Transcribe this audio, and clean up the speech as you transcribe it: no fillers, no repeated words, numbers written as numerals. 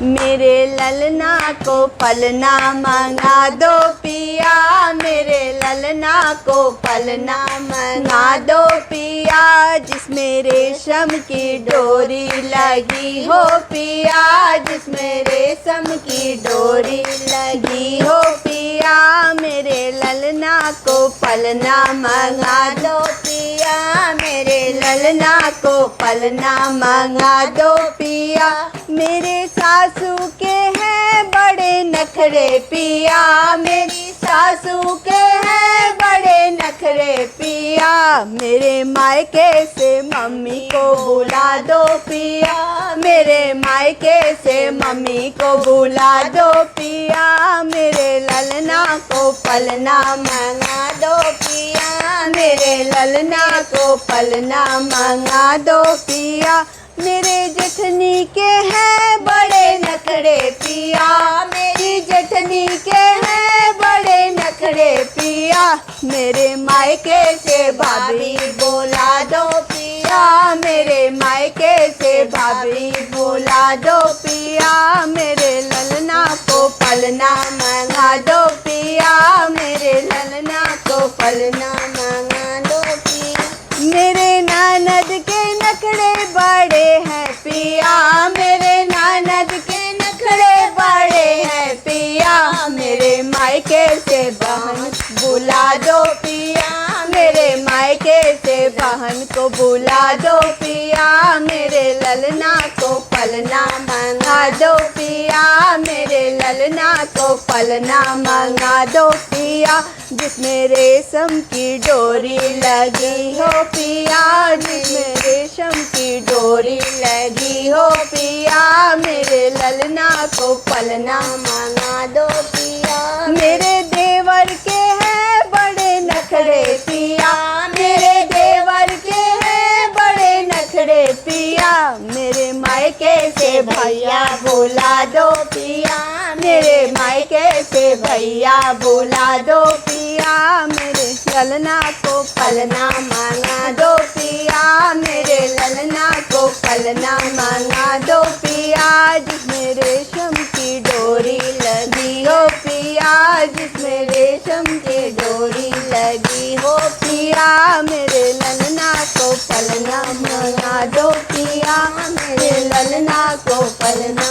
मेरे ललना को पलना मंगा दो पिया, मेरे ललना को पलना मंगा दो पिया, जिसमें रेशम की डोरी लगी हो पिया, जिसमें रेशम की डोरी लगी हो पिया, मेरे ललना को पलना मंगा दो पिया, मेरे ललना को पलना मंगा दो पिया। मेरे सासू के हैं बड़े नखरे पिया, मेरी सासू के हैं बड़े नखरे पिया, मेरे मायके से मम्मी को बुला दो पिया, मेरे मायके से मम्मी को बुला दो पिया, मेरे ललना को पलना मंगा दो पिया, मेरे ललना को पलना मंगा दो पिया। मेरे जेठनी के हैं बड़े नखरे पिया, मेरी जेठनी के हैं बड़े नखरे पिया, मेरे मायके से भाभी बोला दो पिया, मेरे मायके से भाभी बोला दो पिया, मेरे ललना को पलना मंगा दो पिया, मेरे ललना को पलना मंगा दो पिया। मेरे ननद के नखरे बड़े हैं पिया, मेरे ननद के नखरे बड़े हैं पिया, मेरे मायके से बहन बुला दो पिया, मेरे मायके से बहन को बुला दो पिया, मेरे ललना को पलना मंगा दो पिया, मेरे ललना को पलना मंगा दो पिया, जिसमें रेशम की डोरी लगी हो पिया, जिसमें रेशम की डोरी लगी हो पिया, मेरे ललना को पलना मंगा दो पिया। मेरे देवर के हैं बड़े नखरे पिया, मेरे देवर के हैं बड़े नखरे पिया, मेरे मायके से भैया बुला दो पिया, मेरे मायके से भैया बुला दो पिया, मेरे ललना को पलना मंगा दो पिया, मेरे ललना को पलना मंगा दो पिया, जिसमें रेशम की डोरी लगी हो पिया, जिसमें रेशम की डोरी लगी हो पिया, मेरे ललना को पलना मंगा दो पिया, मेरे ललना को पलना